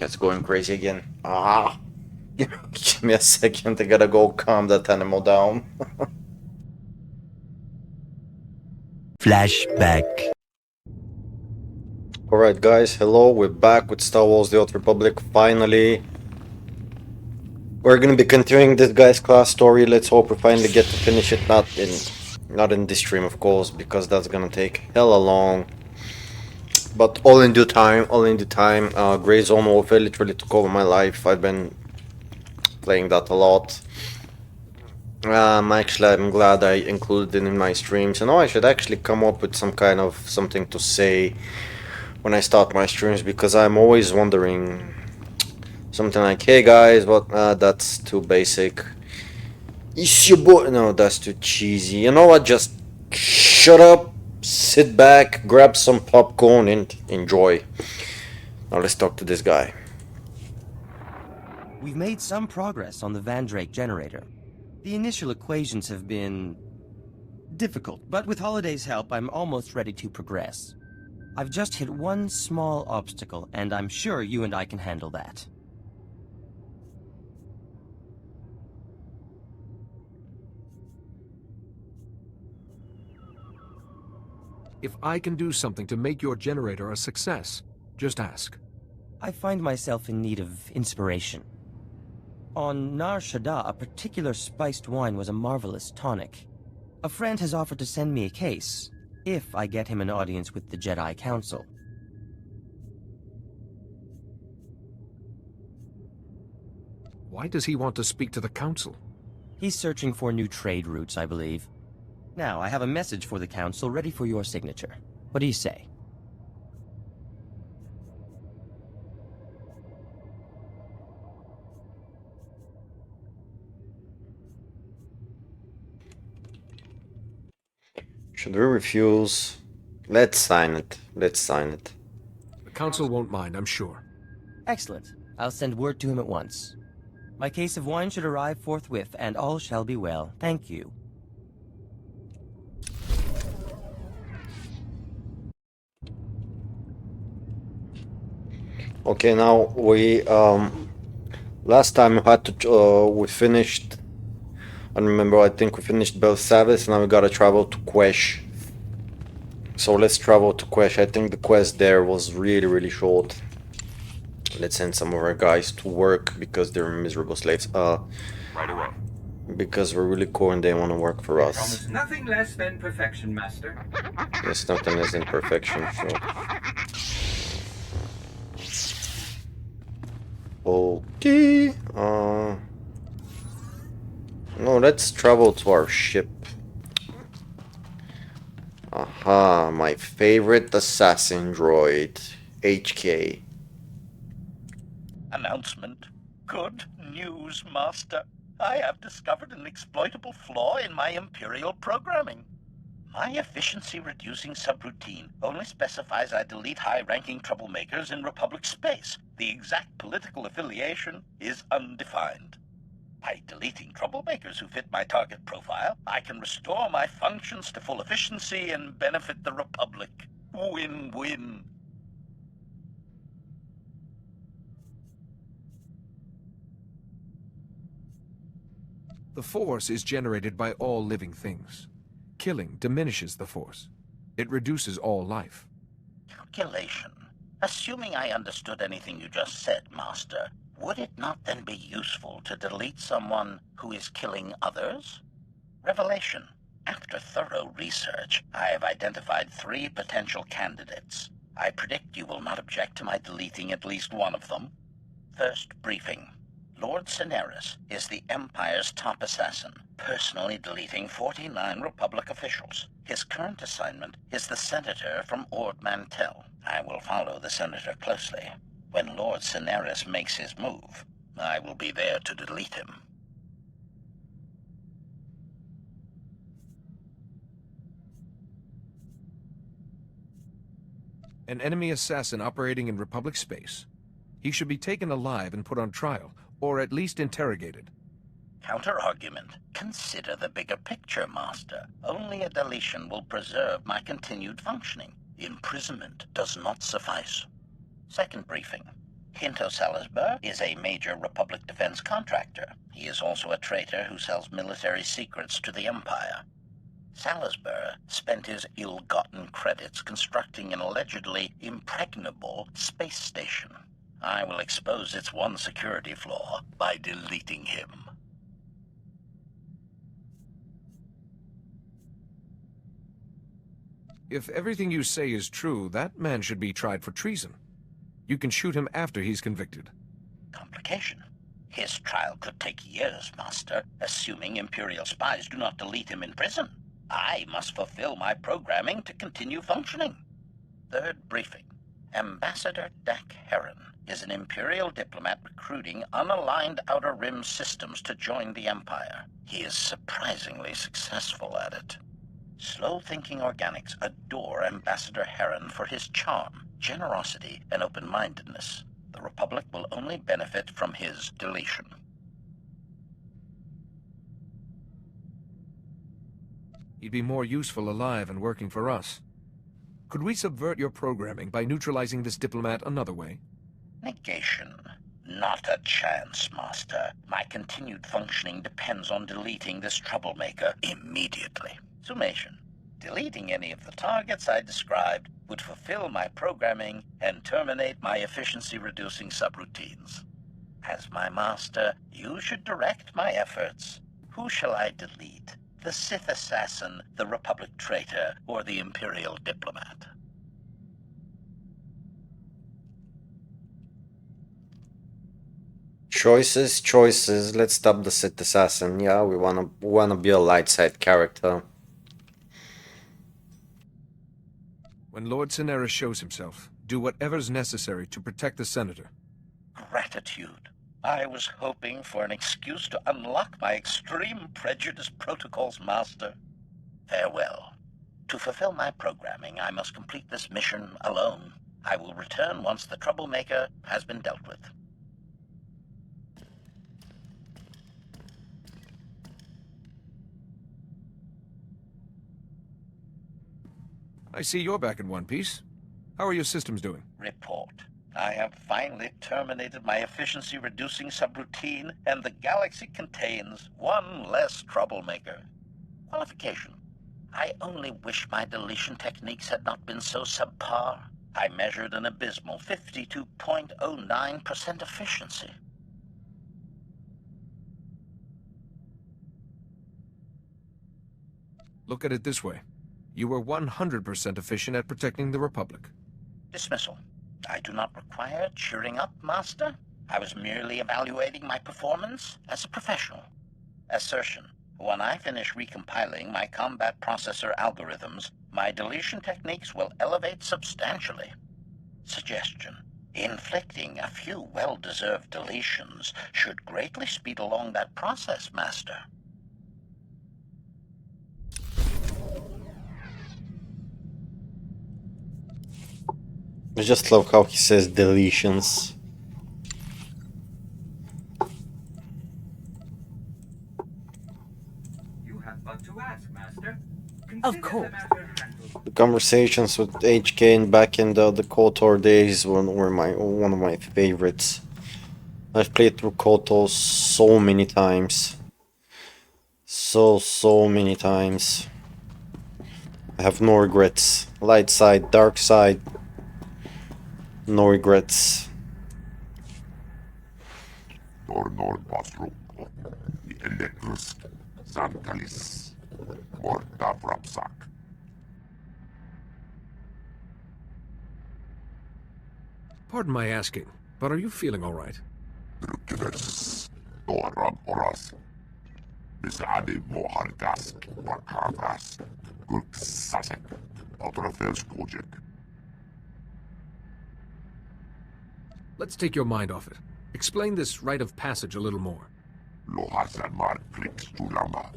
It's going crazy again. Ah! Give me a second, I gotta go calm that animal down. Flashback. Alright guys, hello, we're back with Star Wars The Old Republic, finally. We're gonna be continuing this guy's class story. Let's hope we finally get to finish it, not in this stream of course, because that's gonna take hella long. But all in due time, all in due time. Grey Zone Warfare literally took over my life. I've been playing that a lot. I'm glad I included it in my streams. I should actually come up with some kind of something to say when I start my streams, because I'm always wondering something like, hey guys, what, that's too basic. It's your boy. No, that's too cheesy. You know what, just shut up, sit back, grab some popcorn and enjoy. Now let's talk to this guy. We've made some progress on the Vandrake generator. The initial equations have been difficult, but with Holiday's help, I'm almost ready to progress. I've just hit one small obstacle, and I'm sure you and I can handle that. If I can do something to make your generator a success, just ask. I find myself in need of inspiration. On Nar Shaddaa, a particular spiced wine was a marvelous tonic. A friend has offered to send me a case, if I get him an audience with the Jedi Council. Why does he want to speak to the Council? He's searching for new trade routes, I believe. Now, I have a message for the Council ready for your signature. What do you say? Should we refuse? Let's sign it. Let's sign it. The Council won't mind, I'm sure. Excellent. I'll send word to him at once. My case of wine should arrive forthwith, and all shall be well. Thank you. Okay, now we last time we had to we finished. I remember. I think we finished Bel Savis. Now we gotta travel to Quesh. So let's travel to Quesh. I think the quest there was really short. Let's send some of our guys to work because they're miserable slaves. Right away. Because we're really cool and they want to work for us. Promise nothing less than perfection, Master. Yes, nothing less than perfection. So. Okay. No, let's travel to our ship. Aha, my favorite assassin droid, HK. Announcement. Good news, Master. I have discovered an exploitable flaw in my Imperial programming. My efficiency-reducing subroutine only specifies I delete high-ranking troublemakers in Republic space. The exact political affiliation is undefined. By deleting troublemakers who fit my target profile, I can restore my functions to full efficiency and benefit the Republic. Win-win. The Force is generated by all living things. Killing diminishes the Force. It reduces all life. Calculation. Assuming I understood anything you just said, Master, would it not then be useful to delete someone who is killing others? Revelation. After thorough research, I have identified 3 potential candidates. I predict you will not object to my deleting at least one of them. First briefing. Lord Cineris is the Empire's top assassin, personally deleting 49 Republic officials. His current assignment is the Senator from Ord Mantell. I will follow the Senator closely. When Lord Cineris makes his move, I will be there to delete him. An enemy assassin operating in Republic space. He should be taken alive and put on trial, or at least interrogated. Counter-argument. Consider the bigger picture, Master. Only a deletion will preserve my continued functioning. Imprisonment does not suffice. Second briefing. Hinto Salisbury is a major Republic defense contractor. He is also a traitor who sells military secrets to the Empire. Salisbury spent his ill-gotten credits constructing an allegedly impregnable space station. I will expose its one security flaw by deleting him. If everything you say is true, that man should be tried for treason. You can shoot him after he's convicted. Complication. His trial could take years, Master, assuming Imperial spies do not delete him in prison. I must fulfill my programming to continue functioning. Third briefing. Ambassador Dak Heron is an Imperial diplomat recruiting unaligned Outer Rim systems to join the Empire. He is surprisingly successful at it. Slow-thinking organics adore Ambassador Heron for his charm, generosity, and open-mindedness. The Republic will only benefit from his deletion. He'd be more useful alive and working for us. Could we subvert your programming by neutralizing this diplomat another way? Negation. Not a chance, Master. My continued functioning depends on deleting this troublemaker immediately. Summation. Deleting any of the targets I described would fulfill my programming and terminate my efficiency-reducing subroutines. As my master, you should direct my efforts. Who shall I delete? The Sith assassin, the Republic traitor, or the Imperial diplomat? Choices, choices. Let's stop the Sith assassin. Yeah, we wanna be a light side character. When Lord Cenera shows himself, do whatever's necessary to protect the Senator. Gratitude. I was hoping for an excuse to unlock my extreme prejudice protocols, Master. Farewell. To fulfill my programming, I must complete this mission alone. I will return once the troublemaker has been dealt with. I see you're back in one piece. How are your systems doing? Report. I have finally terminated my efficiency-reducing subroutine, and the galaxy contains one less troublemaker. Qualification. I only wish my deletion techniques had not been so subpar. I measured an abysmal 52.09% efficiency. Look at it this way. You were 100% efficient at protecting the Republic. Dismissal. I do not require cheering up, Master. I was merely evaluating my performance as a professional. Assertion. When I finish recompiling my combat processor algorithms, my deletion techniques will elevate substantially. Suggestion. Inflicting a few well-deserved deletions should greatly speed along that process, Master. I just love how he says deletions. You have but to ask, Master. Of Consider course. the matter handled. The conversations with HK and back in the KOTOR days were one of my favorites. I've played through KOTOR so many times. So many times. I have no regrets. Light side, dark side. No regrets. Tornor Patro, the Electrus, Santalis, Morta Vrapsak. Pardon my asking, but are you feeling all right? Drukkeves, Toram Oras, Bisadi Mohargas, Bakavas, Gurk Sasek, Autorafels Project. Let's take your mind off it. Explain this rite of passage a little more. Lohasan Mar Flix Tulama,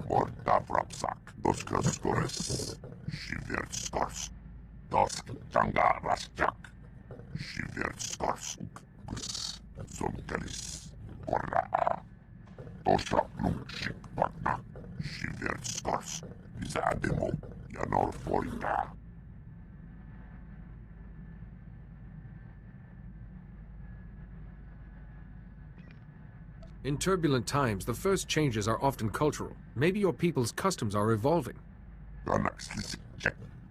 Morta Vrapsak, Doskas Gores, Shiver Skors, Dosk Tanga Rasjak, Shiver Skors, Zonkalis, Korra, Tosha Blumshik Bagna, Shiver Skors, Zademo, Yanor Forita. In turbulent times, the first changes are often cultural. Maybe your people's customs are evolving. Ganaxlis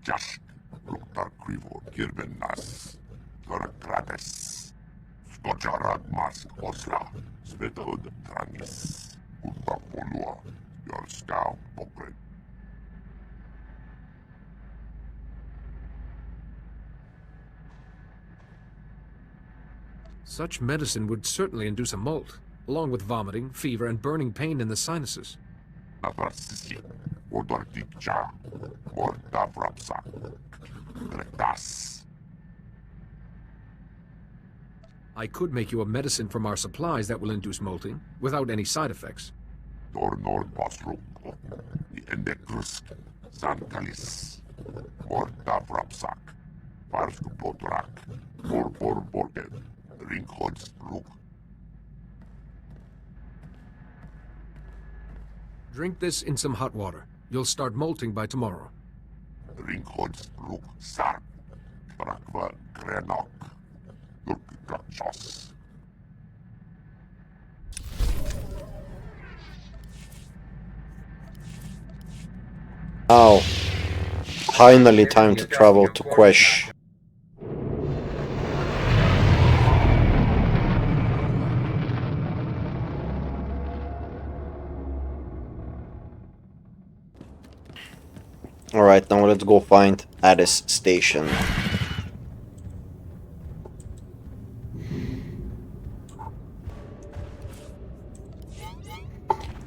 Jash. Luktar Quivo Kirbenas. Gorakrades. Skojarag Mask Osla. Svetod Tranis. Kulta Polua. Yorskau Pokret. Such medicine would certainly induce a molt, along with vomiting, fever, and burning pain in the sinuses. Navrasisi. Odortikcha. Morda Vrapsa. Gretas. I could make you a medicine from our supplies that will induce molting, without any side effects. Dor Nord Basruk. The Endekrusk. Sankalis. Morda Vrapsak. Varsku Potrak. Borbor Borgen. Ringhods Ruk. Drink this in some hot water. You'll start molting by tomorrow. Ringhods Ruk Sark. Brakva Grenok. Lurkikachos. Now, finally time to travel to Quesh. Alright, now let's go find Addis Station.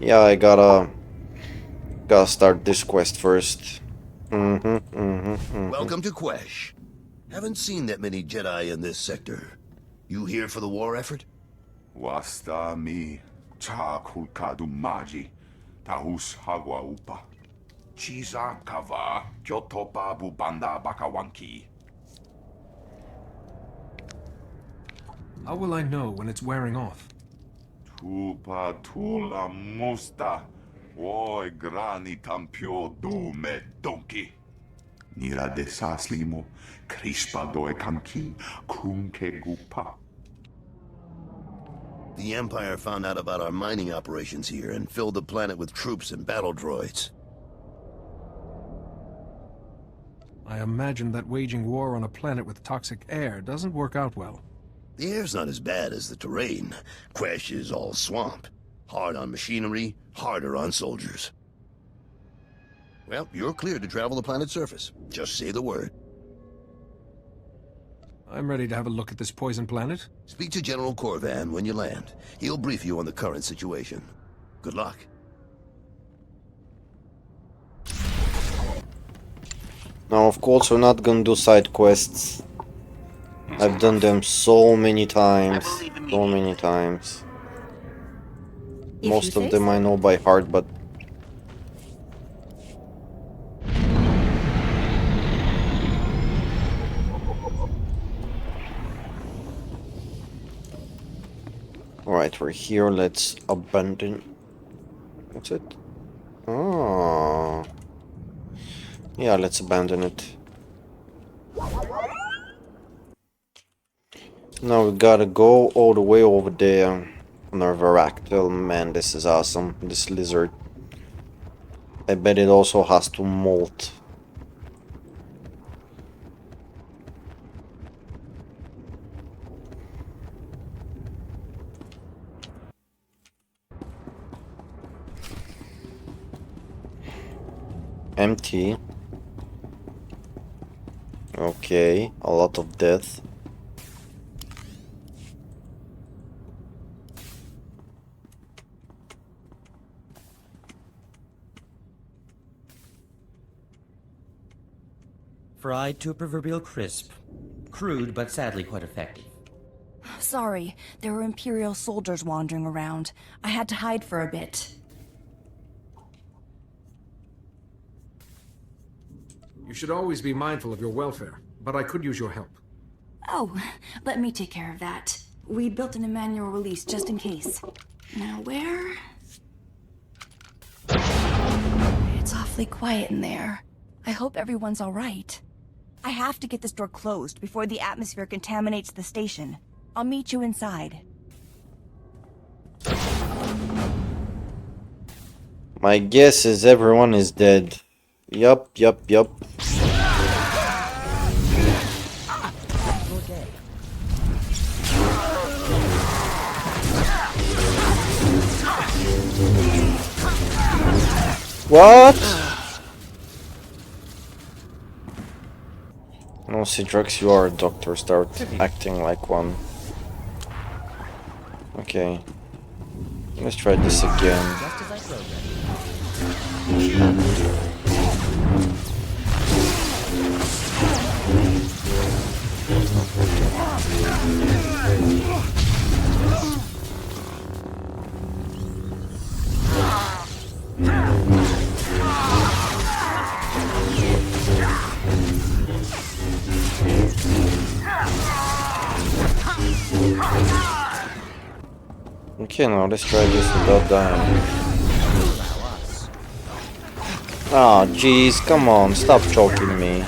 Yeah, I gotta start this quest first. Welcome to Quesh. Haven't seen that many Jedi in this sector. You here for the war effort? Wasta mi cha kulkadu maji tahus hagwa upa. Chiza kava kyotopa bubanda bakawanki. How will I know when it's wearing off? Tupa tula musta. Oi grani tampio do me donkey. Nira de saslimo, crispa doe kanki, kunke gupa. The Empire found out about our mining operations here and filled the planet with troops and battle droids. I imagine that waging war on a planet with toxic air doesn't work out well. The air's not as bad as the terrain. Quesh is all swamp. Hard on machinery, harder on soldiers. Well, you're cleared to travel the planet's surface. Just say the word. I'm ready to have a look at this poison planet. Speak to General Corvan when you land. He'll brief you on the current situation. Good luck. Now, of course, we're not gonna do side quests. I've done them so many times. So many times. Most of them I know by heart, but... Alright, we're here. Let's abandon... What's it? Oh... Yeah, let's abandon it. Now we gotta go all the way over there on our Varactyl. Man, this is awesome. This lizard. I bet it also has to molt. Empty. Okay, a lot of death. Fried to a proverbial crisp. Crude, but sadly quite effective. Sorry, there were Imperial soldiers wandering around. I had to hide for a bit. You should always be mindful of your welfare, but I could use your help. Oh, let me take care of that. We built an Emmanuel release just in case. Now where? It's awfully quiet in there. I hope everyone's all right. I have to get this door closed before the atmosphere contaminates the station. I'll meet you inside. My guess is everyone is dead. Yup. What? No, Cidrax, you are a doctor. Start acting like one. Okay. Let's try this again. Just as I programmed. Okay, now let's try this without dying. Ah, jeez, come on, stop choking me.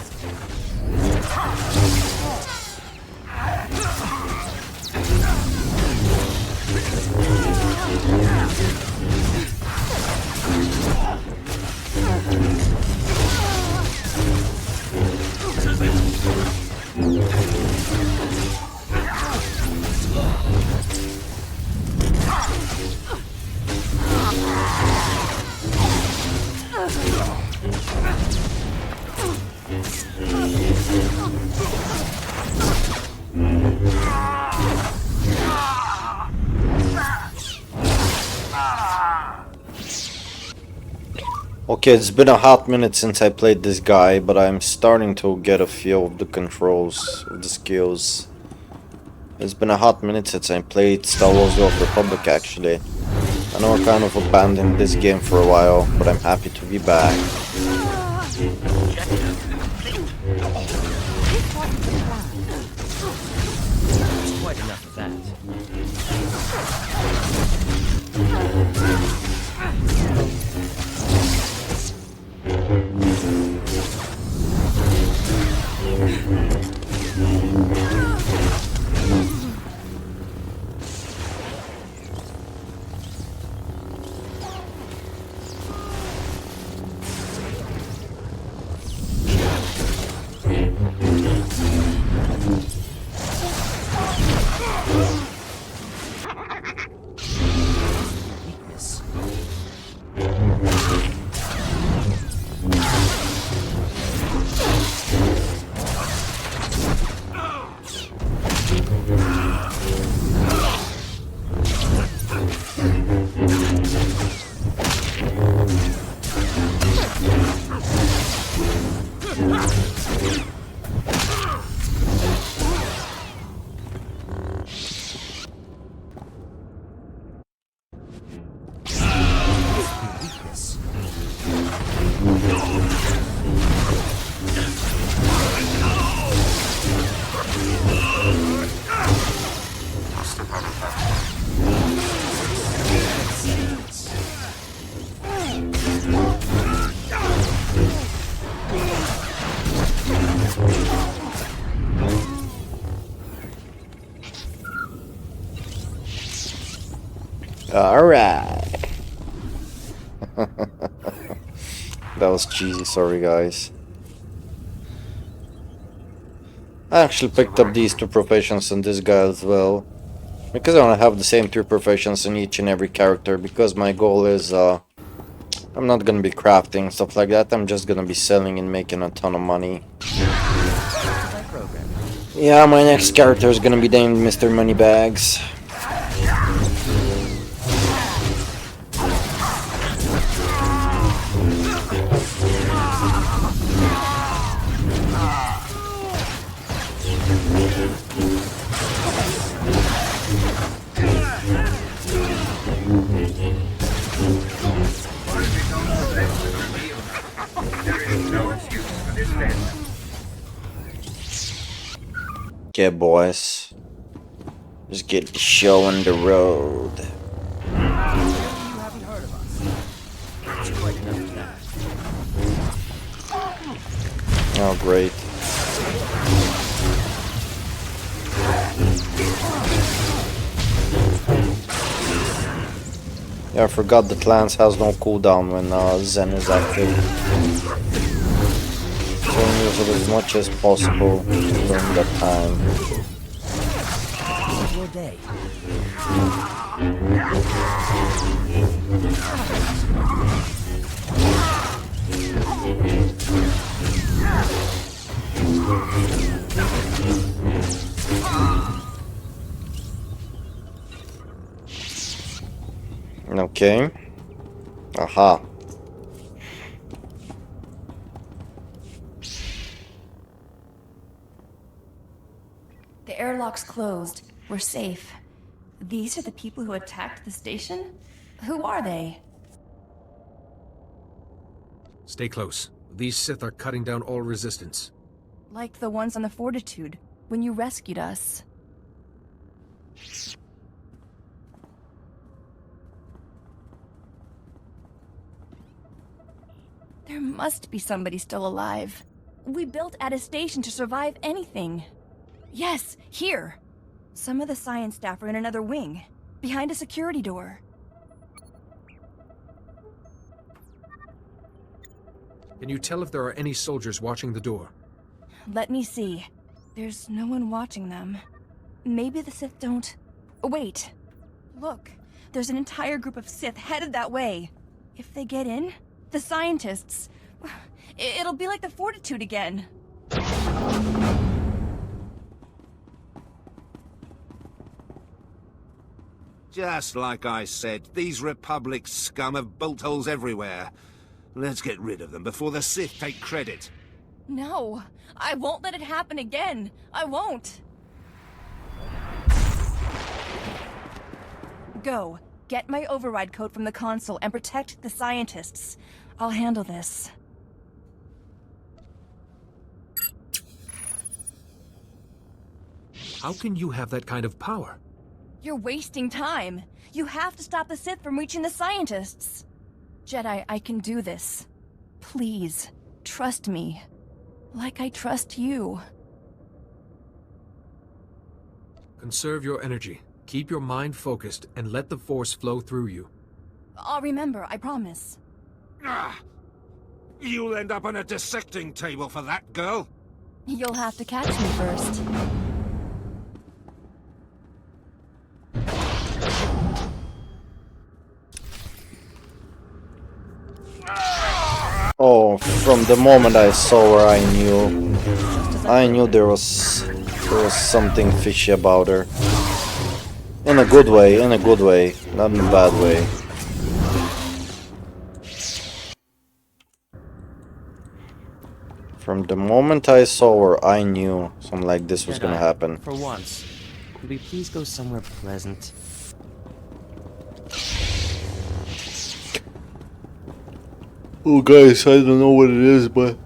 Okay, it's been a hot minute since I played this guy, but I'm starting to get a feel of the controls, of the skills. It's been a hot minute since I played Star Wars The Old Republic, actually. I know I kind of abandoned this game for a while, but I'm happy to be back. There's quite enough of that. Weakness. Alright. That was cheesy, sorry guys. I actually picked up these two professions and this guy as well. Because I want to have the same two professions in each and every character, because my goal is, I'm not gonna be crafting stuff like that, I'm just gonna be selling and making a ton of money. Yeah, my next character is gonna be named Mr. Moneybags. Okay, boys. Let's get the show on the road. Oh, great. Yeah, I forgot that Lance has no cooldown when Zen is active. So use it as much as possible during that time. Your day. Okay. Aha. The airlock's closed. We're safe. These are the people who attacked the station? Who are they? Stay close. These Sith are cutting down all resistance. Like the ones on the Fortitude, when you rescued us. There must be somebody still alive. We built at a station to survive anything. Yes, here. Some of the science staff are in another wing, behind a security door. Can you tell if there are any soldiers watching the door? Let me see. There's no one watching them. Maybe the Sith don't... Wait. Look, there's an entire group of Sith headed that way. If they get in, the scientists... It'll be like the Fortitude again. Just like I said, these Republic scum have bolt holes everywhere. Let's get rid of them before the Sith take credit. No, I won't let it happen again. I won't. Go. Get my override code from the console and protect the scientists. I'll handle this. How can you have that kind of power? You're wasting time. You have to stop the Sith from reaching the scientists. Jedi, I can do this. Please, trust me. Like I trust you. Conserve your energy. Keep your mind focused and let the Force flow through you. I'll remember, I promise. Ah! You'll end up on a dissecting table for that, girl. You'll have to catch me first. Oh, from the moment I saw her, I knew there was something fishy about her. In a good way, not in a bad way. From the moment I saw her, I knew something like this was gonna happen. For once, could we please go somewhere pleasant? Oh guys, I don't know what it is, but...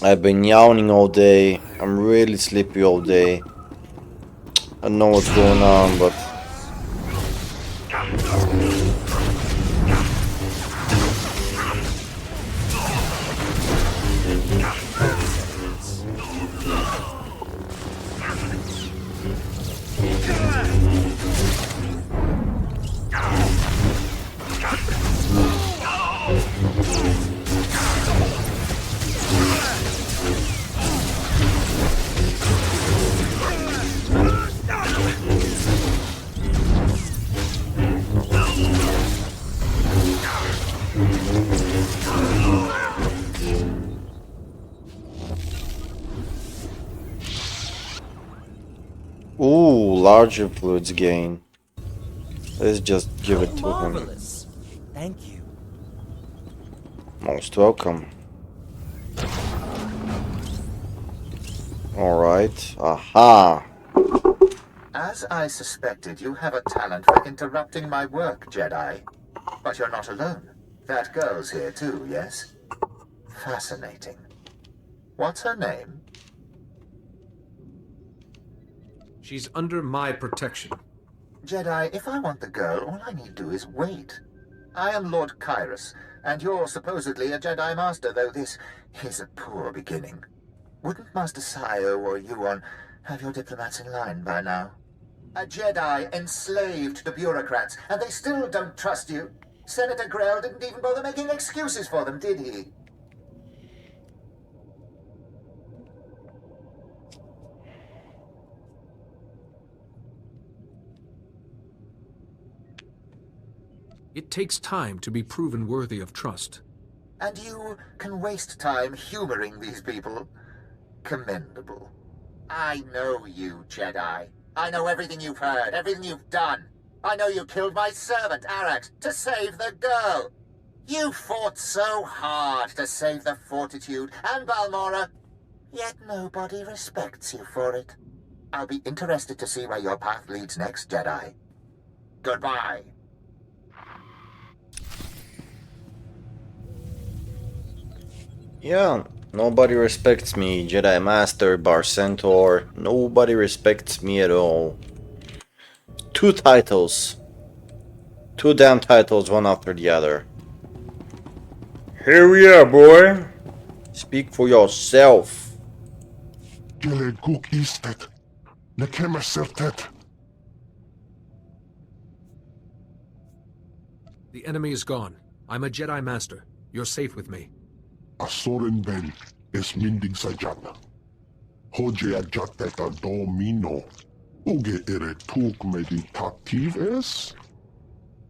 I've been yawning all day. I'm really sleepy all day. I don't know what's going on, but... Ooh, large influence gain. Let's just give it to him. Marvelous. Thank you. Most welcome. Alright. Aha! As I suspected, you have a talent for interrupting my work, Jedi. But you're not alone. That girl's here too, yes? Fascinating. What's her name? She's under my protection. Jedi, if I want the girl, all I need do is wait. I am Lord Kyrus, and you're supposedly a Jedi Master, though this is a poor beginning. Wouldn't Master Sayo or Yuon Have your diplomats in line by now? A Jedi enslaved to bureaucrats, and they still don't trust you. Senator Grell didn't even bother making excuses for them, did he? It takes time to be proven worthy of trust. And you can waste time humoring these people? Commendable. I know you, Jedi. I know everything you've heard, everything you've done. I know you killed my servant, Arax, to save the girl. You fought so hard to save the Fortitude and Balmora, yet nobody respects you for it. I'll be interested to see where your path leads next, Jedi. Goodbye. Yeah, nobody respects me, Jedi Master, Bar Centaur. Nobody respects me at all. 2 titles. 2 damn titles, one after the other. Here we are, boy. Speak for yourself. Gele guk istet. Nekema sertet. The enemy is gone. I'm a Jedi Master. You're safe with me. Asoren ben es mindig sajana. Hoje ajateta domino. Uge ere tuk meditativ es?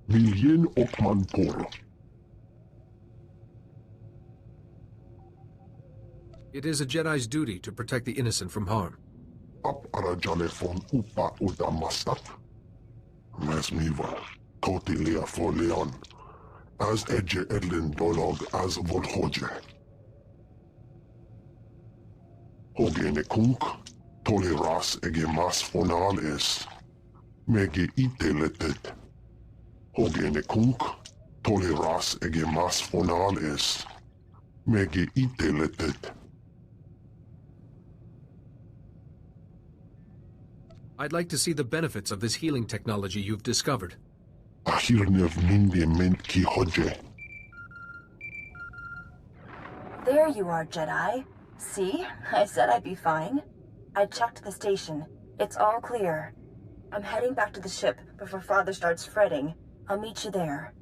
Miljen okman poro. It is a Jedi's duty to protect the innocent from harm. Ap arajale von upa udamastat. Mes miva. Toti lea for leon. As edge edlin dolog as volhoje. Hogene kunk, tole ras ege mas fonal es. Mege ite letet. Hogene kunk, tole ras ege mas fonal es. Mege ite letet. I'd like to see the benefits of this healing technology you've discovered. Ahirnev minde ment ki hoje. There you are, Jedi. See? I said I'd be fine. I checked the station. It's all clear. I'm heading back to the ship before Father starts fretting. I'll meet you there.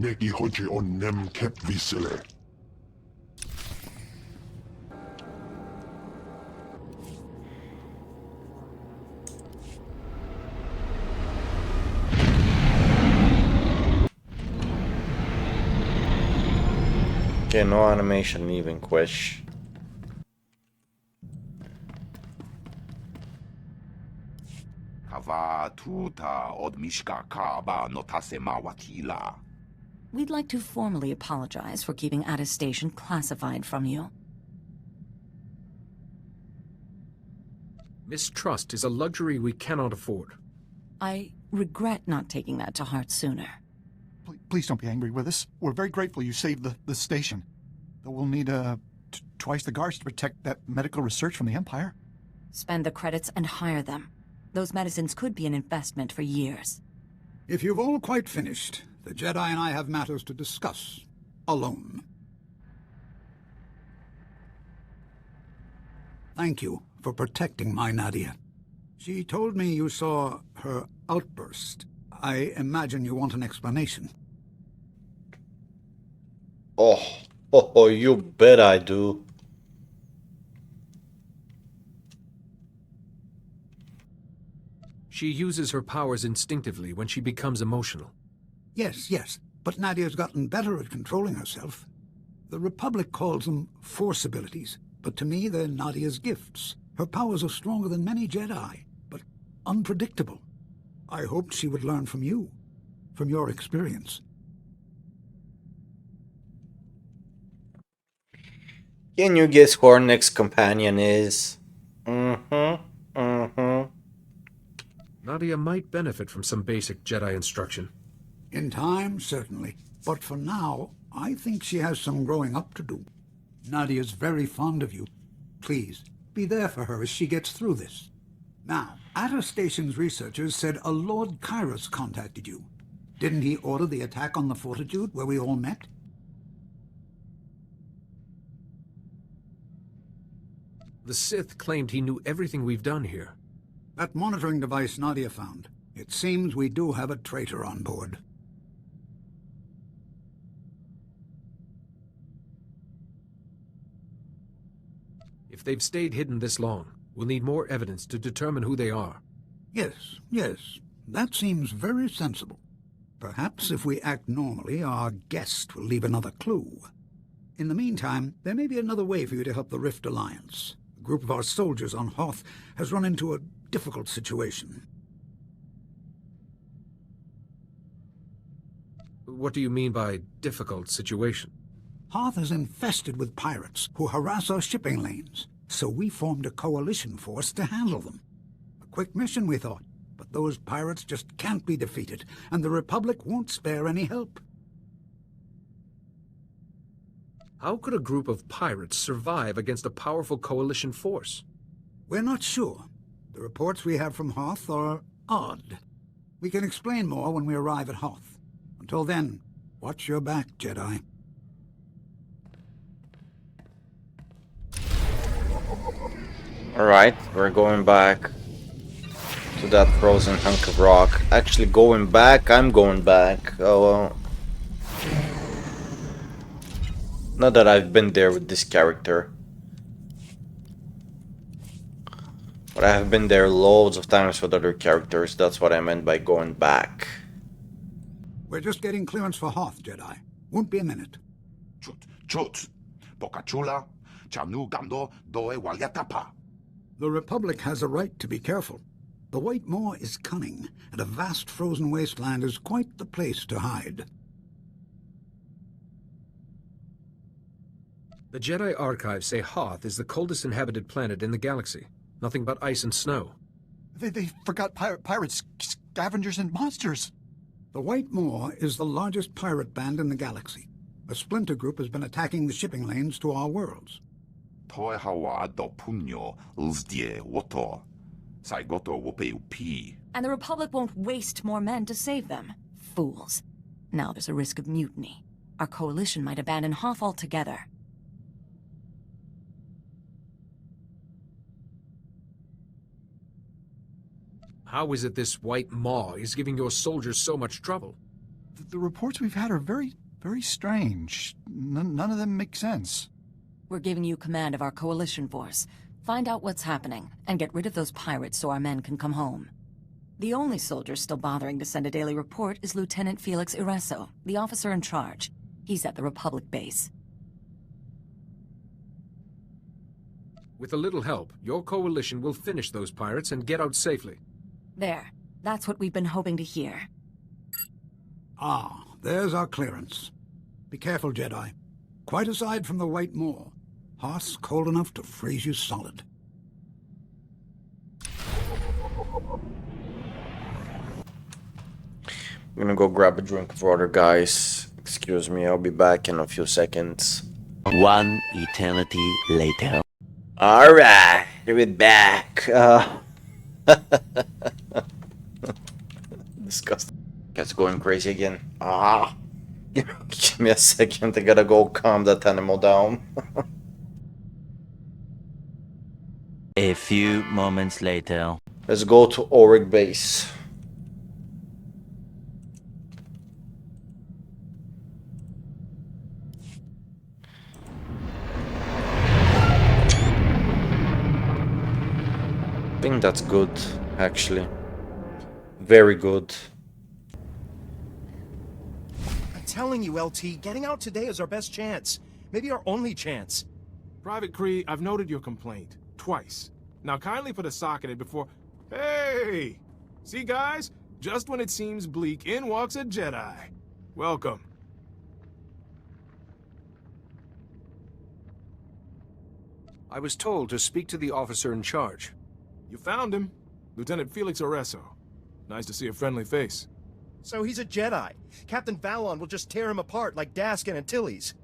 Megi hoje on nem kep visele. Okay, no animation leaving Quesh. Kava tuta od mishka kaba notasema watila. We'd like to formally apologize for keeping attestation classified from you. Mistrust is a luxury we cannot afford. I regret not taking that to heart sooner. Please don't be angry with us. We're very grateful you saved the station. Though we'll need twice the guards to protect that medical research from the Empire. Spend the credits and hire them. Those medicines could be an investment for years. If you've all quite finished, the Jedi and I have matters to discuss. Alone. Thank you for protecting my Nadia. She told me you saw her outburst. I imagine you want an explanation. Oh, you bet I do. She uses her powers instinctively when she becomes emotional. Yes, but Nadia's gotten better at controlling herself. The Republic calls them Force abilities, but to me they're Nadia's gifts. Her powers are stronger than many Jedi, but unpredictable. I hoped she would learn from you, from your experience. Can you guess who our next companion is? Nadia might benefit from some basic Jedi instruction. In time, certainly. But for now, I think she has some growing up to do. Nadia's very fond of you. Please, be there for her as she gets through this. Now, Station's researchers said a Lord Kairos contacted you. Didn't he order the attack on the Fortitude where we all met? The Sith claimed he knew everything we've done here. That monitoring device Nadia found. It seems we do have a traitor on board. If they've stayed hidden this long, we'll need more evidence to determine who they are. Yes. That seems very sensible. Perhaps if we act normally, our guest will leave another clue. In the meantime, there may be another way for you to help the Rift Alliance. A group of our soldiers on Hoth has run into a difficult situation. What do you mean by difficult situation? Hoth is infested with pirates who harass our shipping lanes, so we formed a coalition force to handle them. A quick mission, we thought, but those pirates just can't be defeated, and the Republic won't spare any help. How could a group of pirates survive against a powerful coalition force? We're not sure. The reports we have from Hoth are odd. We can explain more when we arrive at Hoth. Until then, watch your back, Jedi. Alright, we're going back to that frozen hunk of rock. Actually going back, I'm going back. Oh well. Not that I've been there with this character. But I have been there loads of times with other characters. That's what I meant by going back. We're just getting clearance for Hoth, Jedi. Won't be a minute. Chut. Pocachula. Chanu gando doe waliatapa. The Republic has a right to be careful. The White Moor is cunning, and a vast frozen wasteland is quite the place to hide. The Jedi archives say Hoth is the coldest inhabited planet in the galaxy. Nothing but ice and snow. They forgot pirates, scavengers, and monsters. The White Moor is the largest pirate band in the galaxy. A splinter group has been attacking the shipping lanes to our worlds. Toe hawa do punyo uzdie woto. Saigoto wopeupi. And the Republic won't waste more men to save them. Fools. Now there's a risk of mutiny. Our coalition might abandon Hoth altogether. How is it this White Maw is giving your soldiers so much trouble? The reports we've had are very strange. None of them make sense. We're giving you command of our coalition force. Find out what's happening, and get rid of those pirates so our men can come home. The only soldier still bothering to send a daily report is Lieutenant Felix Ireso, the officer in charge. He's at the Republic base. With a little help, your coalition will finish those pirates and get out safely. There. That's what we've been hoping to hear. Ah, there's our clearance. Be careful, Jedi. Quite aside from the White Moor, Hoth's cold enough to freeze you solid. I'm gonna go grab a drink of water, guys. Excuse me, I'll be back in a few seconds. One eternity later. Alright, we're back. Disgusting. It's going crazy again. Give me a second, I gotta go calm that animal down. A few moments later. Let's go to Auric base. I think that's good, actually. Very good. I'm telling you, LT, getting out today is our best chance. Maybe our only chance. Private Kree, I've noted your complaint. Twice. Now kindly put a sock in it before... Hey! See, guys? Just when it seems bleak, in walks a Jedi. Welcome. I was told to speak to the officer in charge. You found him. Lieutenant Felix Ireso. Nice to see a friendly face. So he's a Jedi. Captain Valon will just tear him apart like Dask and Antilles.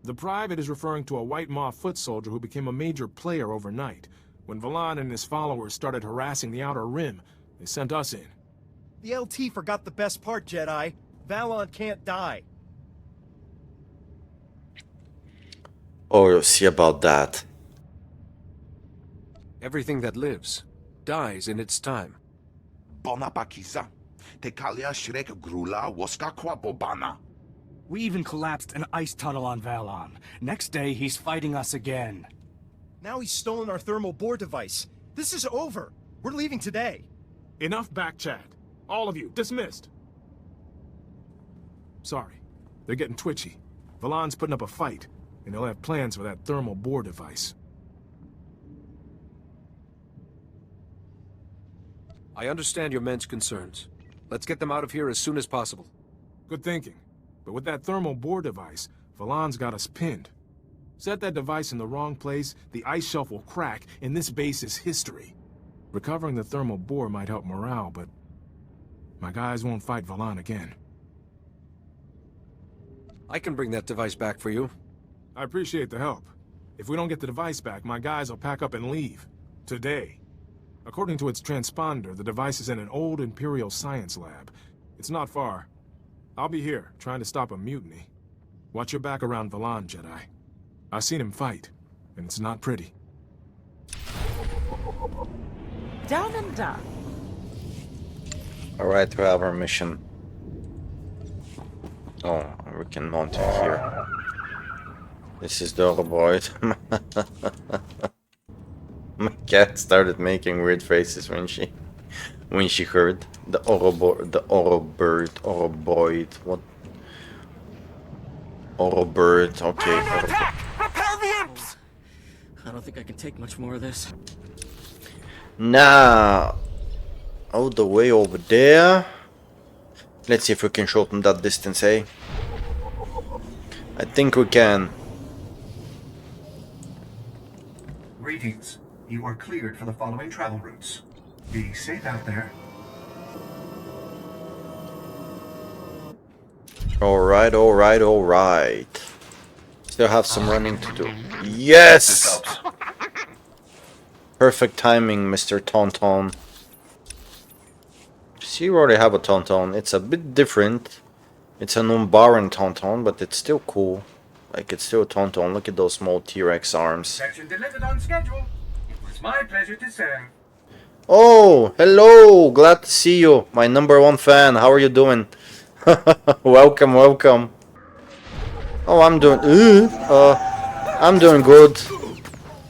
The private is referring to a White Maw foot soldier who became a major player overnight. When Valon and his followers started harassing the Outer Rim, they sent us in. The LT forgot the best part, Jedi. Valon can't die. Oh, you'll see about that. Everything that lives dies in its time. Bonapakisa. Te kalia shrek grula woska kwa bobana. We even collapsed an ice tunnel on Valon. Next day, he's fighting us again. Now he's stolen our thermal bore device. This is over. We're leaving today. Enough back chat. All of you, dismissed. Sorry. They're getting twitchy. Valon's putting up a fight, and they'll have plans for that thermal bore device. I understand your men's concerns. Let's get them out of here as soon as possible. Good thinking. But with that thermal bore device, Valon's got us pinned. Set that device in the wrong place, the ice shelf will crack, and this base is history. Recovering the thermal bore might help morale, but my guys won't fight Valon again. I can bring that device back for you. I appreciate the help. If we don't get the device back, my guys will pack up and leave. Today. According to its transponder, the device is in an old Imperial science lab. It's not far. I'll be here, trying to stop a mutiny. Watch your back around Valon, Jedi. I've seen him fight, and it's not pretty. Done and done. Alright, we have our mission. Oh, we can mount it here. This is the robot. My cat started making weird faces when she heard the Orobird, what? Orobird, okay. Repel the imps! I don't think I can take much more of this. Nah, all the way over there. Let's see if we can shorten that distance, eh? I think we can. Greetings. You are cleared for the following travel routes. Be safe out there. Alright, alright, alright. Still have some running to do. Yes! Perfect timing, Mr. Tauntaun. See, you already have a Tauntaun. It's a bit different. It's an Umbaran Tauntaun, but it's still cool. Like, it's still a Tauntaun. Look at those small T-Rex arms. Section delivered on schedule. It was my pleasure to serve. Oh, hello! Glad to see you, my #1 fan. How are you doing? Welcome, welcome. Oh, I'm doing good.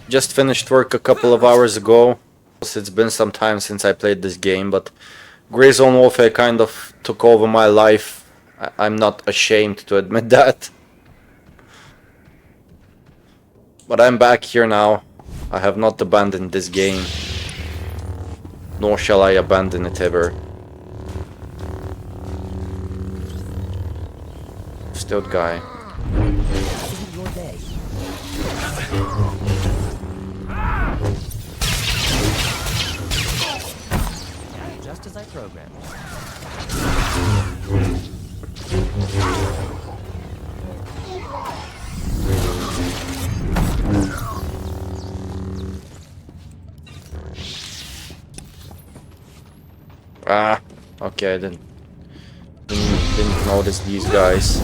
Just finished work a couple of hours ago. It's been some time since I played this game, but Grey Zone Warfare kind of took over my life. I'm not ashamed to admit that. But I'm back here now. I have not abandoned this game. Nor shall I abandon it ever. Still guy. Just as I programmed. Ah, okay, I didn't notice these guys.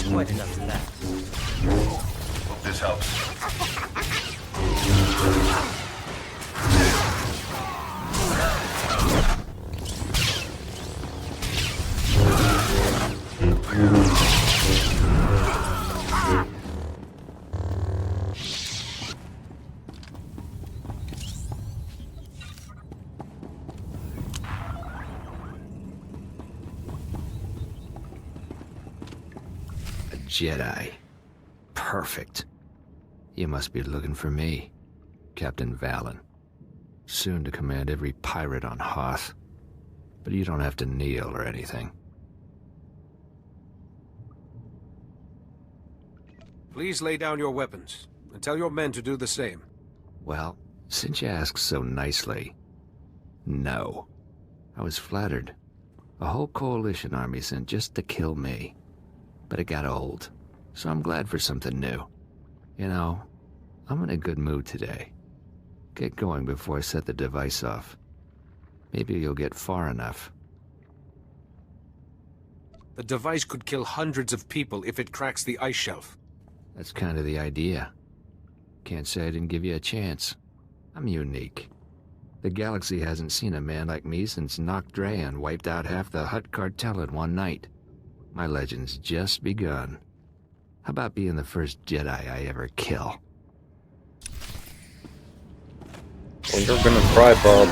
Quite enough of that. Hope this helps. Jedi. Perfect. You must be looking for me, Captain Valen. soon to command every pirate on Hoth. But you don't have to kneel or anything. Please lay down your weapons, and tell your men to do the same. Well, since you ask so nicely, no. I was flattered. A whole coalition army sent just to kill me. But it got old, so I'm glad for something new. You know, I'm in a good mood today. Get going before I set the device off. Maybe you'll get far enough. The device could kill hundreds of people if it cracks the ice shelf. That's kind of the idea. Can't say I didn't give you a chance. I'm unique. The galaxy hasn't seen a man like me since Nock Drayan wiped out half the Hutt cartel in one night. My legend's just begun. How about being the first Jedi I ever kill? Well, you're gonna cry, Bob.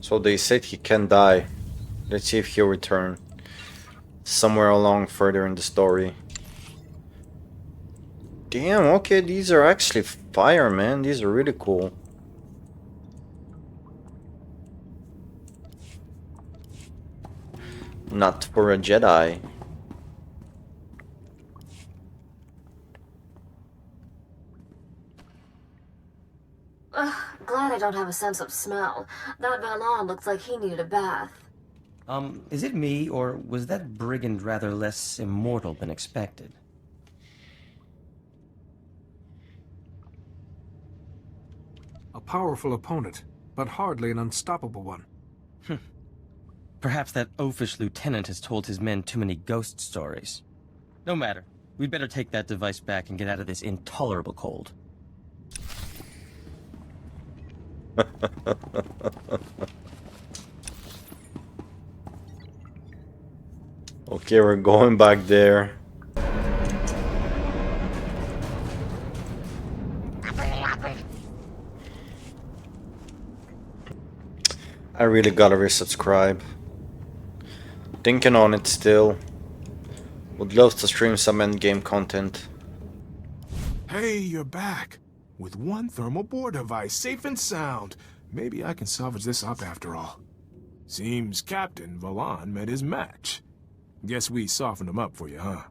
So they said he can die. Let's see if he'll return somewhere along further in the story. Damn, okay, these are actually fire, man. These are really cool. Not for a Jedi. Ugh, glad I don't have a sense of smell. That Valon looks like he needed a bath. Is it me, or was that brigand rather less immortal than expected? A powerful opponent, but hardly an unstoppable one. Perhaps that oafish lieutenant has told his men too many ghost stories. No matter. We'd better take that device back and get out of this intolerable cold. Okay, we're going back there. I really gotta resubscribe. Thinking on it still. Would love to stream some endgame content. Hey, you're back. With one thermal bore device, safe and sound. Maybe I can salvage this up after all. Seems Captain Valon met his match. Guess we softened him up for you, huh?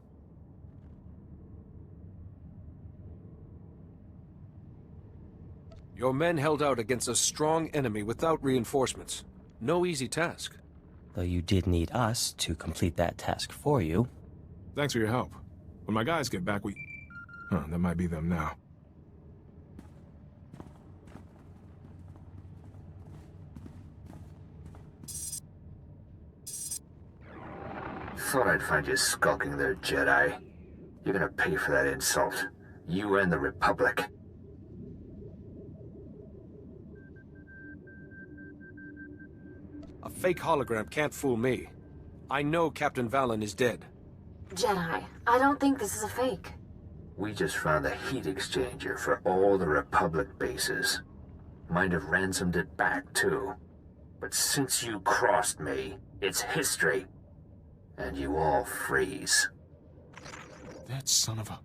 Your men held out against a strong enemy without reinforcements. No easy task. Though you did need us to complete that task for you. Thanks for your help. When my guys get back, that might be them now. Thought I'd find you skulking there, Jedi. You're gonna pay for that insult. You and the Republic. A fake hologram can't fool me. I know Captain Valon is dead. Jedi, I don't think this is a fake. We just found the heat exchanger for all the Republic bases. Might have ransomed it back, too. But since you crossed me, it's history. And you all freeze. That son of a...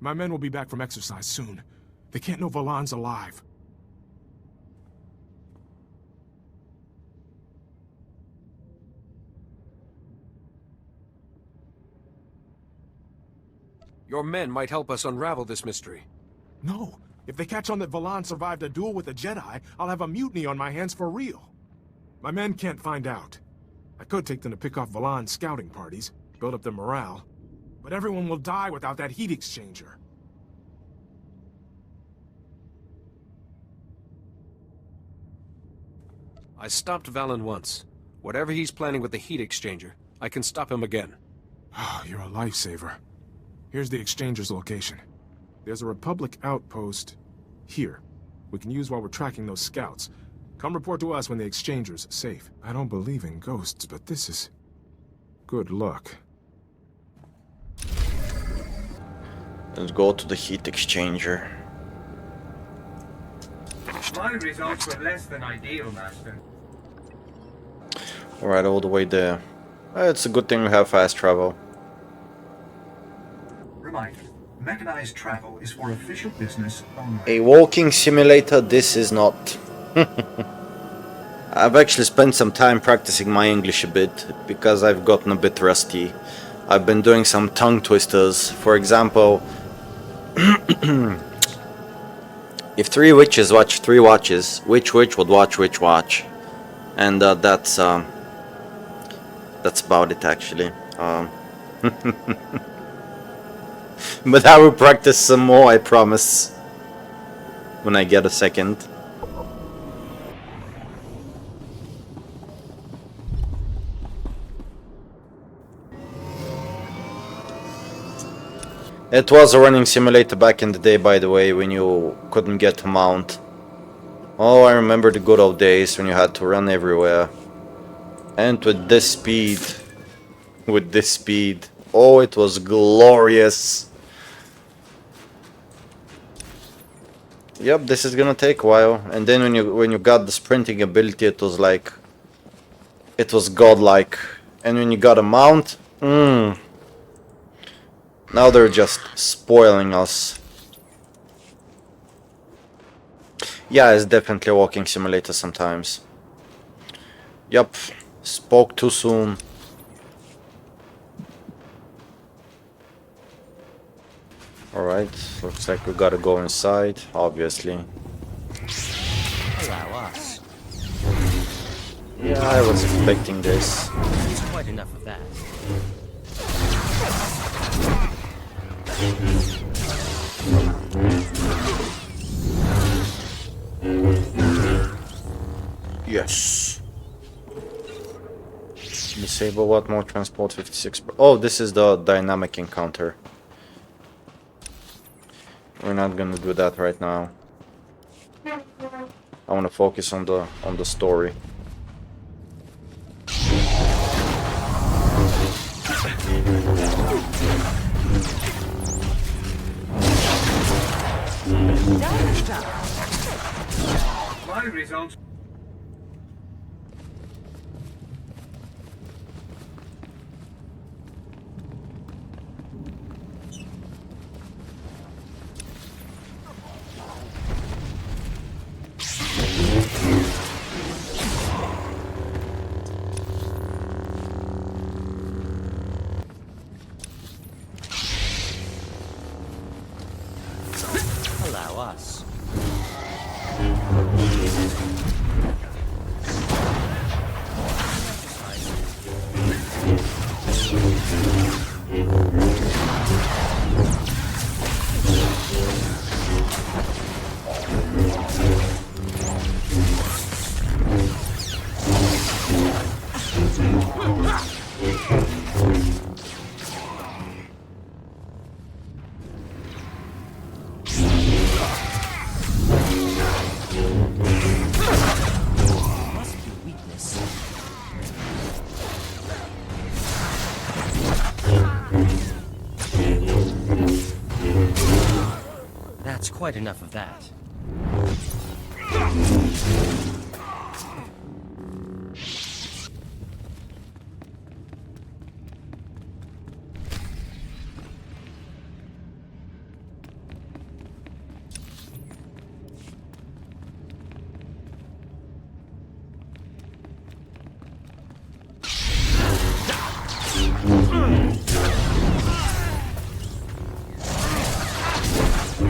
My men will be back from exercise soon. They can't know Valon's alive. Your men might help us unravel this mystery. No. If they catch on that Valon survived a duel with a Jedi, I'll have a mutiny on my hands for real. My men can't find out. I could take them to pick off Valon's scouting parties, build up their morale, but everyone will die without that heat exchanger. I stopped Valon once. Whatever he's planning with the heat exchanger, I can stop him again. Oh, you're a lifesaver. Here's the exchanger's location. There's a Republic outpost here. We can use while we're tracking those scouts. Come report to us when the exchanger's safe. I don't believe in ghosts, but this is... good luck. Let's go to the heat exchanger. My results were less than ideal, Master. Alright, all the way there. It's a good thing we have fast travel. Reminder, mechanized travel is for official business only. A walking simulator, this is not. I've actually spent some time practicing my English a bit, because I've gotten a bit rusty. I've been doing some tongue twisters. For example, if 3 witches watch 3 watches, which witch would watch which watch? And that's about it, actually. But I will practice some more, I promise. When I get a second. It was a running simulator back in the day, by the way, when you couldn't get a mount. Oh, I remember the good old days when you had to run everywhere. And with this speed. Oh, it was glorious. Yep, this is gonna take a while. And then when you got the sprinting ability, it was like... it was godlike. And when you got a mount... Now they're just spoiling us. Yeah, it's definitely a walking simulator sometimes. Yup, spoke too soon. Alright, looks like we gotta go inside, obviously. Allow us. Yeah, I was expecting this. There's quite enough of that. Yes. Disable what more transport 56. Oh, this is the dynamic encounter. We're not gonna do that right now. I want to focus on the story. My results. Allow us. That's quite enough of that.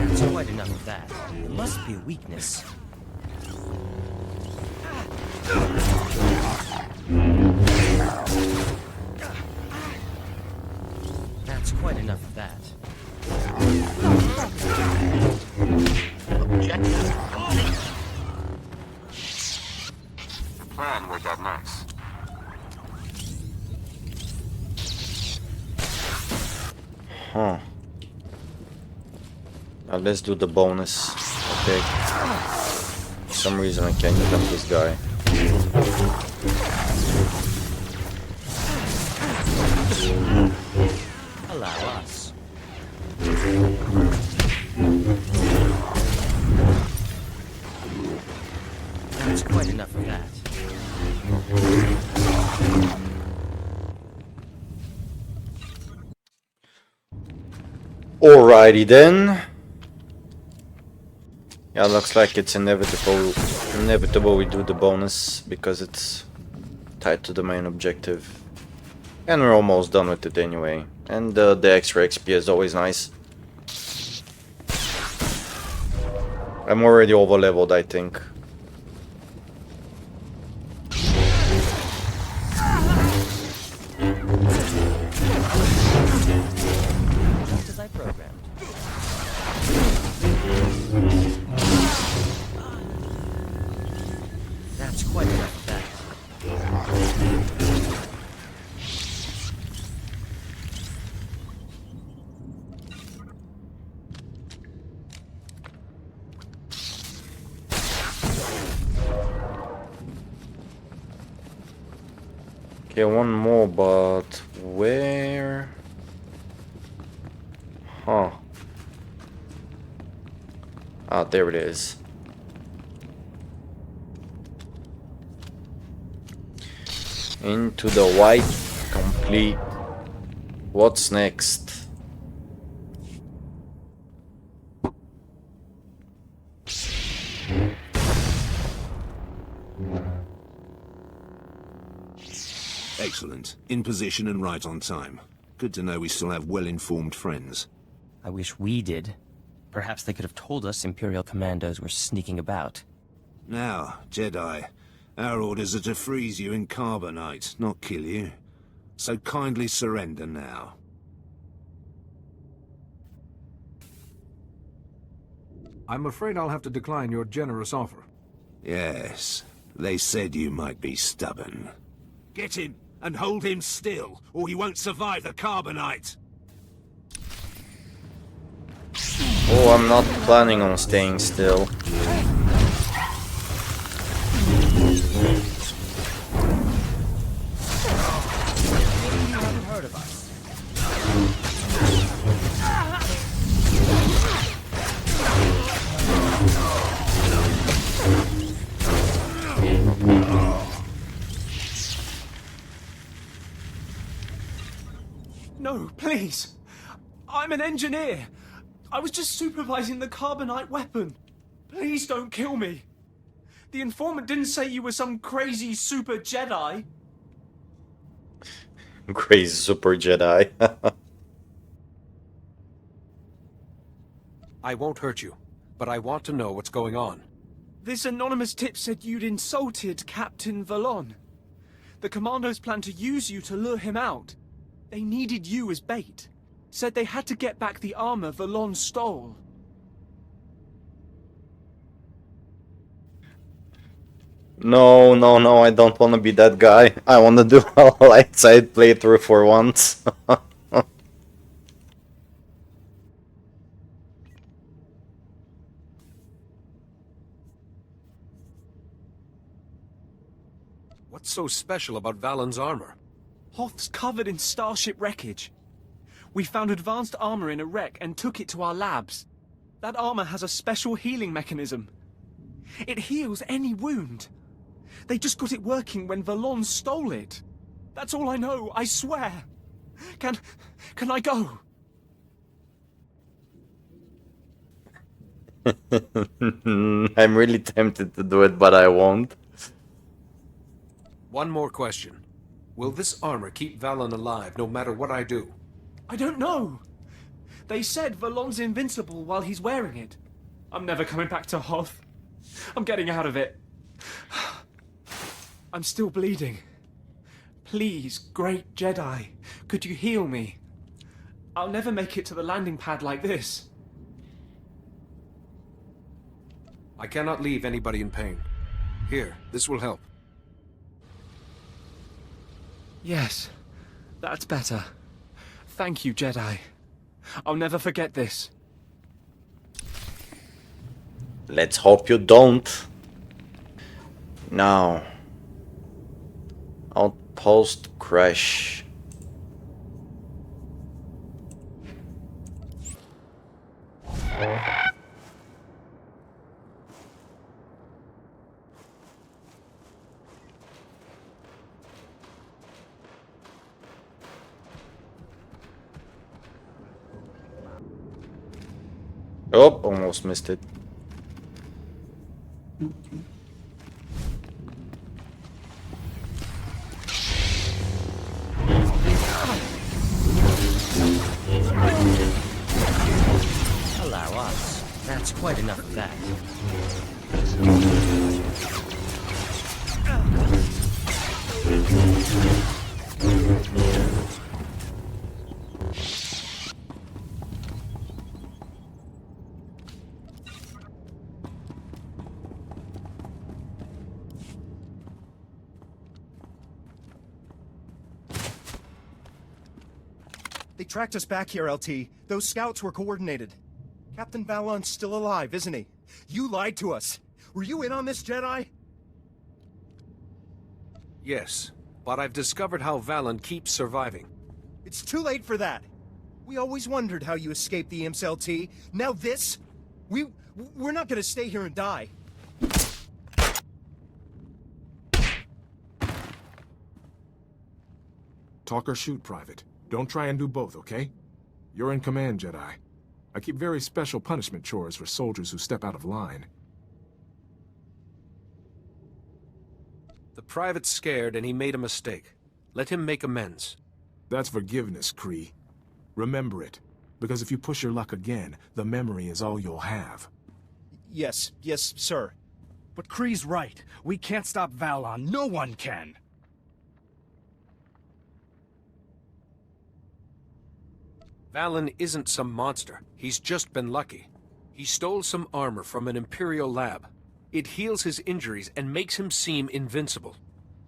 That's quite enough of that. It must be a weakness. That's quite enough of that. The plan worked out nice. Huh. Now let's do the bonus. Okay. some reason I can't get up this guy. Allow us. That's quite enough of that. Alrighty then. Yeah, looks like it's inevitable we do the bonus because it's tied to the main objective. And we're almost done with it anyway. And the extra XP is always nice. I'm already over leveled, I think. Just as I programmed. That's quite enough of that. Okay, one more, but where? Huh. Ah, there it is. Into the white, complete. What's next? Excellent. In position and right on time. Good to know we still have well-informed friends. I wish we did. Perhaps they could have told us Imperial commandos were sneaking about. Now, Jedi, our orders are to freeze you in carbonite, not kill you. So kindly surrender now. I'm afraid I'll have to decline your generous offer. Yes, they said you might be stubborn. Get him, and hold him still, or he won't survive the carbonite! Oh, I'm not planning on staying still. Heard of us. No, please. I'm an engineer. I was just supervising the carbonite weapon. Please don't kill me. The informant didn't say you were some crazy super Jedi. Crazy super Jedi. I won't hurt you, but I want to know what's going on. This anonymous tip said you'd insulted Captain Valon. The commandos planned to use you to lure him out. They needed you as bait. Said they had to get back the armor Valon stole. No, no, no, I don't want to be that guy. I want to do a light side playthrough for once. What's so special about Valon's armor? Hoth's covered in starship wreckage. We found advanced armor in a wreck and took it to our labs. That armor has a special healing mechanism. It heals any wound. They just got it working when Valon stole it. That's all I know, I swear. Can I go? I'm really tempted to do it, but I won't. One more question. Will this armor keep Valon alive no matter what I do? I don't know. They said Valon's invincible while he's wearing it. I'm never coming back to Hoth. I'm getting out of it. I'm still bleeding. Please, great Jedi, could you heal me? I'll never make it to the landing pad like this. I cannot leave anybody in pain. Here, this will help. Yes, that's better. Thank you, Jedi. I'll never forget this. Let's hope you don't. Now, Outpost Quesh. Oh, almost missed it. Allow us. That's quite enough of that. They tracked us back here, LT. Those scouts were coordinated. Captain Valon's still alive, isn't he? You lied to us. Were you in on this, Jedi? Yes, but I've discovered how Valon keeps surviving. It's too late for that. We always wondered how you escaped the imps, LT. Now this? We're not gonna stay here and die. Talk or shoot, Private. Don't try and do both, okay? You're in command, Jedi. I keep very special punishment chores for soldiers who step out of line. The private's scared and he made a mistake. Let him make amends. That's forgiveness, Kree. Remember it, because if you push your luck again, the memory is all you'll have. Yes, sir. But Kree's right. We can't stop Valon. No one can. Valon isn't some monster. He's just been lucky. He stole some armor from an Imperial lab. It heals his injuries and makes him seem invincible.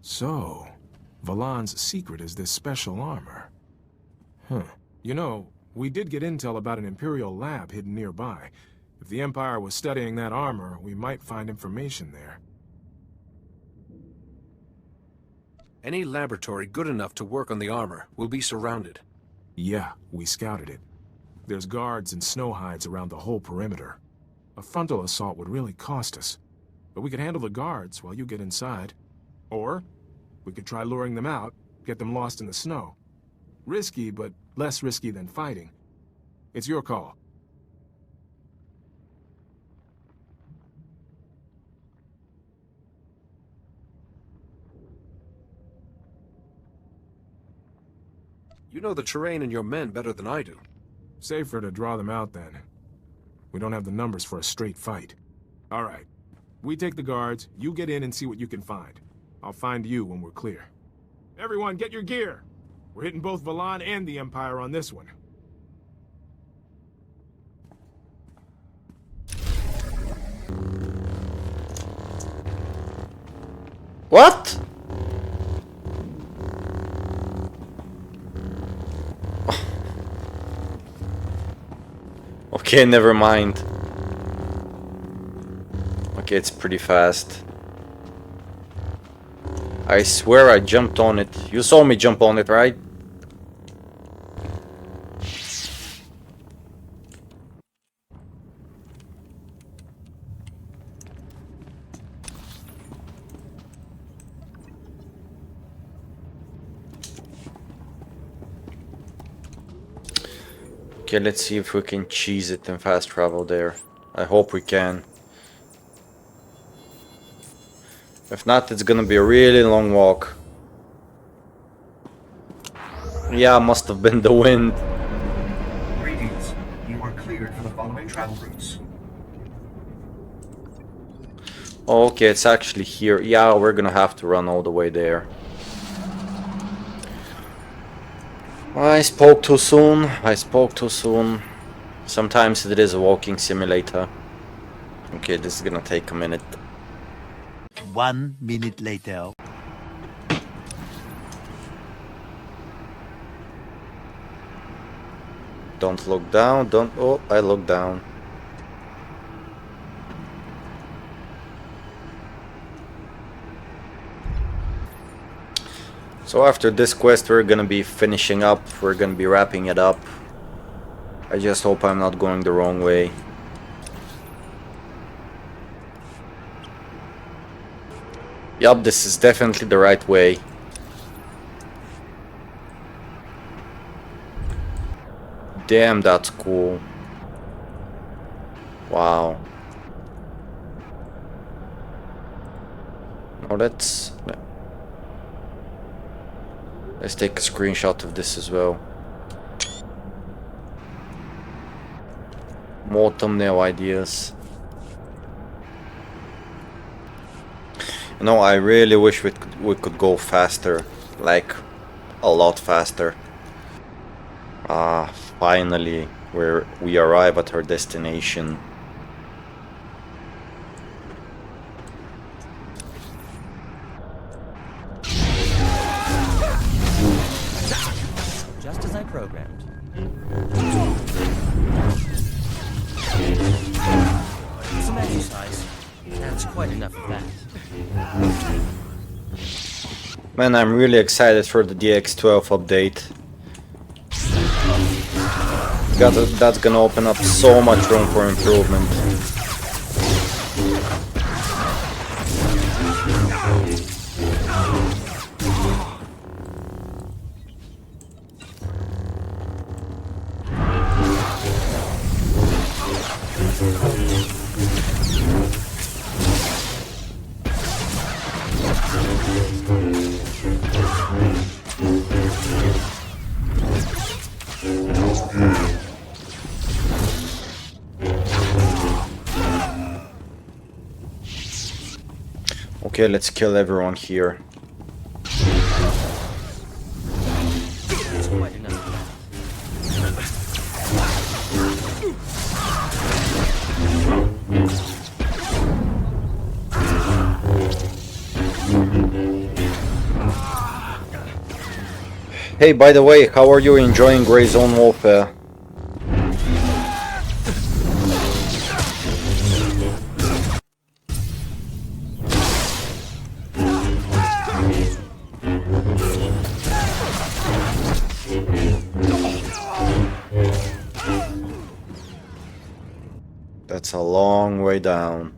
So, Valon's secret is this special armor. Huh. You know, we did get intel about an Imperial lab hidden nearby. If the Empire was studying that armor, we might find information there. Any laboratory good enough to work on the armor will be surrounded. Yeah, we scouted it. There's guards and snow hides around the whole perimeter. A frontal assault would really cost us, but we could handle the guards while you get inside. Or, we could try luring them out, get them lost in the snow. Risky, but less risky than fighting. It's your call. You know the terrain and your men better than I do. Safer to draw them out then. We don't have the numbers for a straight fight. All right. We take the guards, you get in and see what you can find. I'll find you when we're clear. Everyone, get your gear! We're hitting both Valon and the Empire on this one. What? Okay, never mind. Okay, it's pretty fast. I swear I jumped on it. You saw me jump on it, right? Okay, let's see if we can cheese it and fast travel there. I hope we can. If not, it's gonna be a really long walk. Yeah, must have been the wind. Greetings. You are cleared for the following travel routes. Oh, okay, it's actually here. Yeah, we're gonna have to run all the way there. I spoke too soon. I spoke too soon. Sometimes it is a walking simulator. Okay, this is gonna take a minute. 1 minute later. Don't look down, don't... Oh, I look down. So after this quest we're gonna be finishing up, we're gonna be wrapping it up. I just hope I'm not going the wrong way. Yup, this is definitely the right way. Damn, that's cool. Wow. Now let's take a screenshot of this as well. More thumbnail ideas. You know, I really wish we could go faster, like a lot faster. Ah, finally, we arrive at our destination. Just as I programmed. Some exercise. That's quite enough of that. Man, I'm really excited for the DX12 update. That's gonna open up so much room for improvement. Okay, let's kill everyone here. That's quite enough. Hey, by the way, how are you enjoying Grey Zone Warfare? That's a long way down.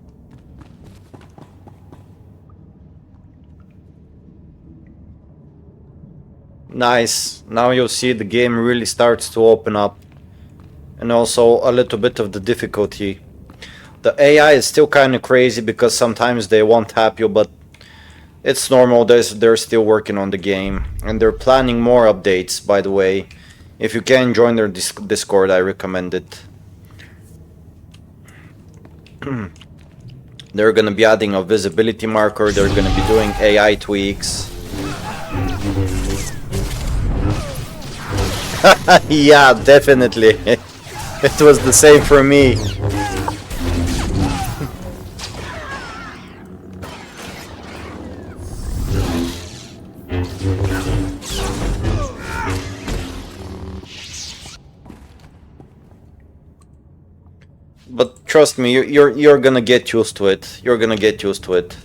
Nice. Now you'll see the game really starts to open up. And also a little bit of the difficulty. The AI is still kind of crazy because sometimes they won't tap you, but it's normal. They're still working on the game. And they're planning more updates, by the way. If you can join their Discord, I recommend it. They're gonna be adding a visibility marker. They're gonna be doing AI tweaks. Yeah, definitely. It was the same for me. But trust me, you're gonna get used to it. You're gonna get used to it.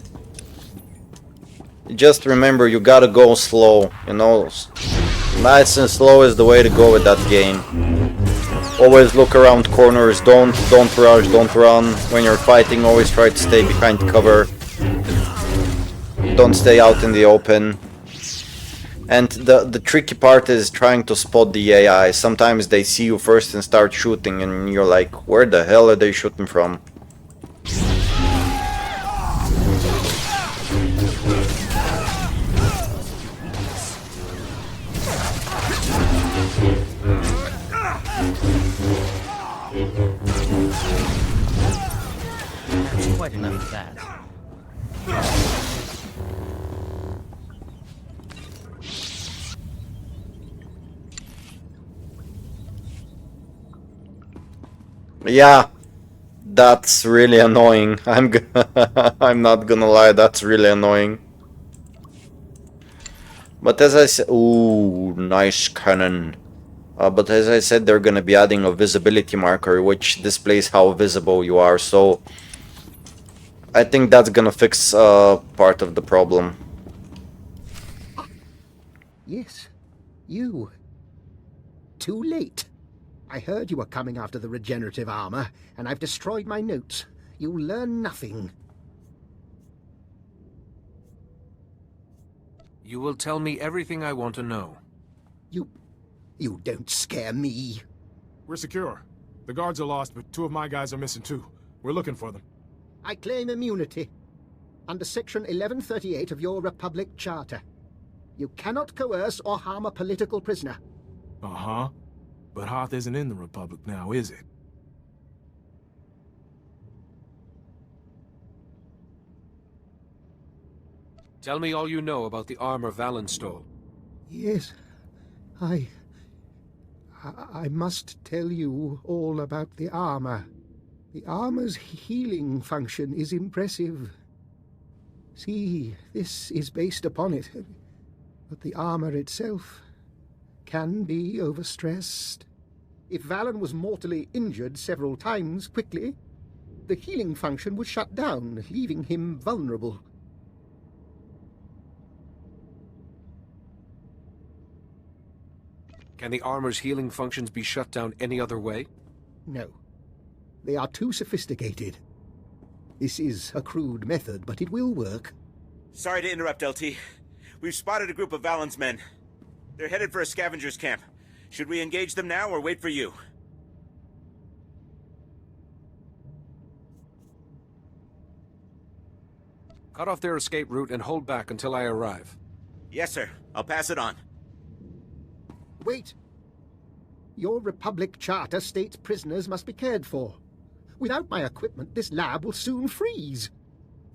Just remember, you gotta go slow, you know. Nice and slow is the way to go with that game. Always look around corners, don't rush, don't run. When you're fighting, always try to stay behind cover. Don't stay out in the open. And the tricky part is trying to spot the AI. Sometimes they see you first and start shooting and you're like, where the hell are they shooting from? That's quite enough of that. Yeah, that's really annoying. I'm not gonna lie, that's really annoying. But as I said, ooh, nice cannon. But as I said, they're gonna be adding a visibility marker, which displays how visible you are. So I think that's gonna fix part of the problem. Yes, you. Too late. I heard you were coming after the regenerative armor, and I've destroyed my notes. You'll learn nothing. You will tell me everything I want to know. You don't scare me. We're secure. The guards are lost, but 2 of my guys are missing too. We're looking for them. I claim immunity. Under Section 1138 of your Republic Charter. You cannot coerce or harm a political prisoner. Uh-huh. But Hoth isn't in the Republic now, is it? Tell me all you know about the armor Valen stole. Yes, I must tell you all about the armor. The armor's healing function is impressive. See, this is based upon it. But the armor itself can be overstressed. If Valen was mortally injured several times quickly, the healing function would shut down, leaving him vulnerable. Can the armor's healing functions be shut down any other way? No. They are too sophisticated. This is a crude method, but it will work. Sorry to interrupt, LT. We've spotted a group of Valen's men. They're headed for a scavenger's camp. Should we engage them now or wait for you? Cut off their escape route and hold back until I arrive. Yes, sir. I'll pass it on. Wait! Your Republic Charter states prisoners must be cared for. Without my equipment, this lab will soon freeze.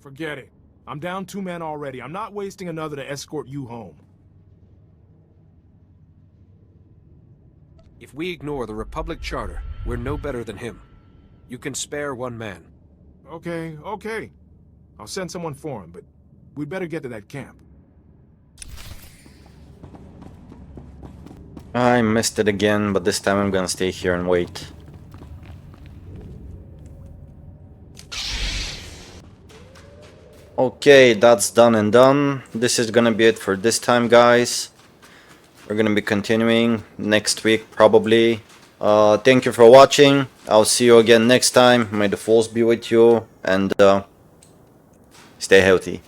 Forget it. I'm down 2 men already. I'm not wasting another to escort you home. If we ignore the Republic Charter, we're no better than him. You can spare 1 man. Okay. I'll send someone for him, but we'd better get to that camp. I missed it again, but this time I'm gonna stay here and wait. Okay, that's done and done. This is gonna be it for this time, guys. We're gonna be continuing next week, probably. Thank you for watching. I'll see you again next time. May the force be with you, and stay healthy.